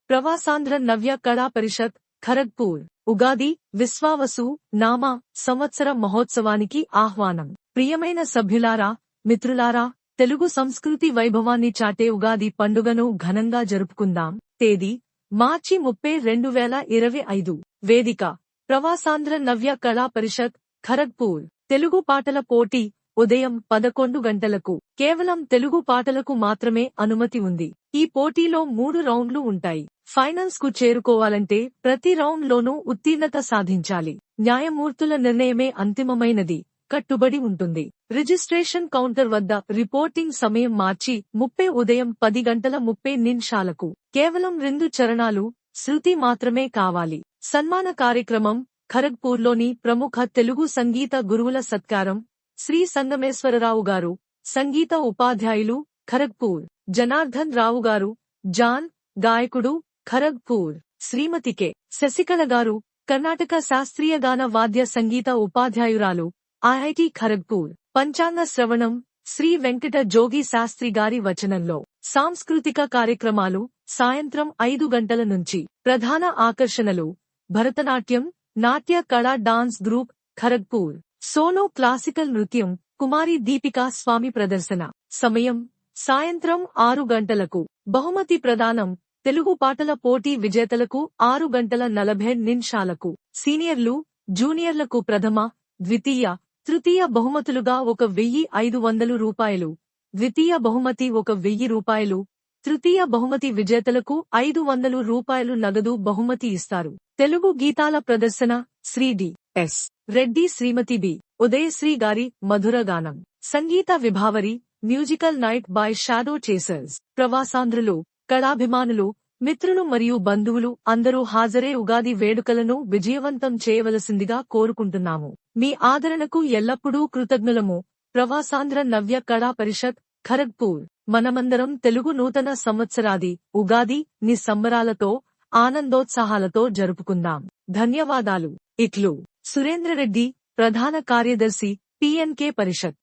ప్రవాసాంధ్ర నవ్య కళా పరిషత్, ఖరగ్పూర్. ఉగాది, విశ్వావసు నామ సంవత్సర మహోత్సవానికి ఆహ్వానం. ప్రియమైన సభ్యులారా, మిత్రులారా, తెలుగు సంస్కృతి వైభవాన్ని చాటే ఉగాది పండుగను ఘనంగా జరుపుకుందాం. తేదీ మార్చి 30, 2025. వేదిక ప్రవాసాంధ్ర నవ్య కళా పరిషత్, ఖరగ్పూర్. తెలుగు పాటల పోటీ ఉదయం 11 గంటలకు. కేవలం తెలుగు పాటలకు మాత్రమే అనుమతి ఉంది. ఈ పోటీలో 3 రౌండ్లు ఉంటాయి. ఫైనల్స్ కు చేరుకోవాలంటే ప్రతి రౌండ్ లోనూ ఉత్తీర్ణత సాధించాలి. న్యాయమూర్తుల నిర్ణయమే అంతిమమైనది. కట్టుబడి ఉంటుంది. రిజిస్ట్రేషన్ కౌంటర్ వద్ద. రిపోర్టింగ్ సమయం మార్చి 30 ఉదయం 10:30 కేవలం 2 చరణాలు, శృతి మాత్రమే కావాలి. సన్మాన కార్యక్రమం ఖరగ్పూర్లోని ప్రముఖ తెలుగు సంగీత గురువుల సత్కారం. శ్రీ సంగమేశ్వరరావు గారు, సంగీత ఉపాధ్యాయులు, ఖరగ్పూర్. జనార్దన్ రావు గారు, జాన్, గాయకుడు, ఖరగ్పూర్. శ్రీమతి కె. శశికళ గారు, కర్ణాటక శాస్త్రీయ గాన వాద్య సంగీత ఉపాధ్యాయురాలు, ఐఐటి ఖరగ్పూర్. పంచాంగ శ్రవణం శ్రీ వెంకట జోగి శాస్త్రి గారి వచనంలో. సాంస్కృతిక కార్యక్రమాలు సాయంత్రం 5 గంటల నుంచి. ప్రధాన ఆకర్షణలు భరతనాట్యం, నాట్య కళా dance group, Kharagpur. Solo classical నృత్యం, కుమారి దీపికా స్వామి ప్రదర్శన. సమయం సాయంత్రం 6 గంటలకు. బహుమతి ప్రదానం తెలుగు పాటల పోటీ విజేతలకు 6:40 సీనియర్లు, జూనియర్లకు ప్రథమ, ద్వితీయ, తృతీయ బహుమతులుగా 1,500 రూపాయలు, ద్వితీయ బహుమతి 1,000 రూపాయలు, తృతీయ బహుమతి విజేతలకు 500 రూపాయలు నగదు బహుమతి ఇస్తారు. తెలుగు గీతాల ప్రదర్శన శ్రీ డి. ఎస్. రెడ్డి, శ్రీమతి బి. ఉదయశ్రీ గారి మధుర గానం. సంగీత విభావరి మ్యూజికల్ నైట్ బై షాడో చేసర్స్. ప్రవాసాంధ్రులు, కళాభిమానులు, మిత్రులు మరియు బంధువులు అందరూ హాజరే ఉగాది వేడుకలను విజయవంతం చేయవలసిందిగా కోరుకుంటున్నాము. మీ ఆదరణకు ఎల్లప్పుడూ కృతజ్ఞులము. ప్రవాసాంధ్ర నవ్య కళా పరిషత్, ఖరగ్పూర్. మనమందరం తెలుగు నూతన సంవత్సరాది ఉగాది ని సంబరాలతో, ఆనందోత్సాహాలతో జరుపుకుందాం. ధన్యవాదాలు. ఇట్లు సురేంద్రరెడ్డి, ప్రధాన కార్యదర్శి, పిఎన్కే పరిషత్.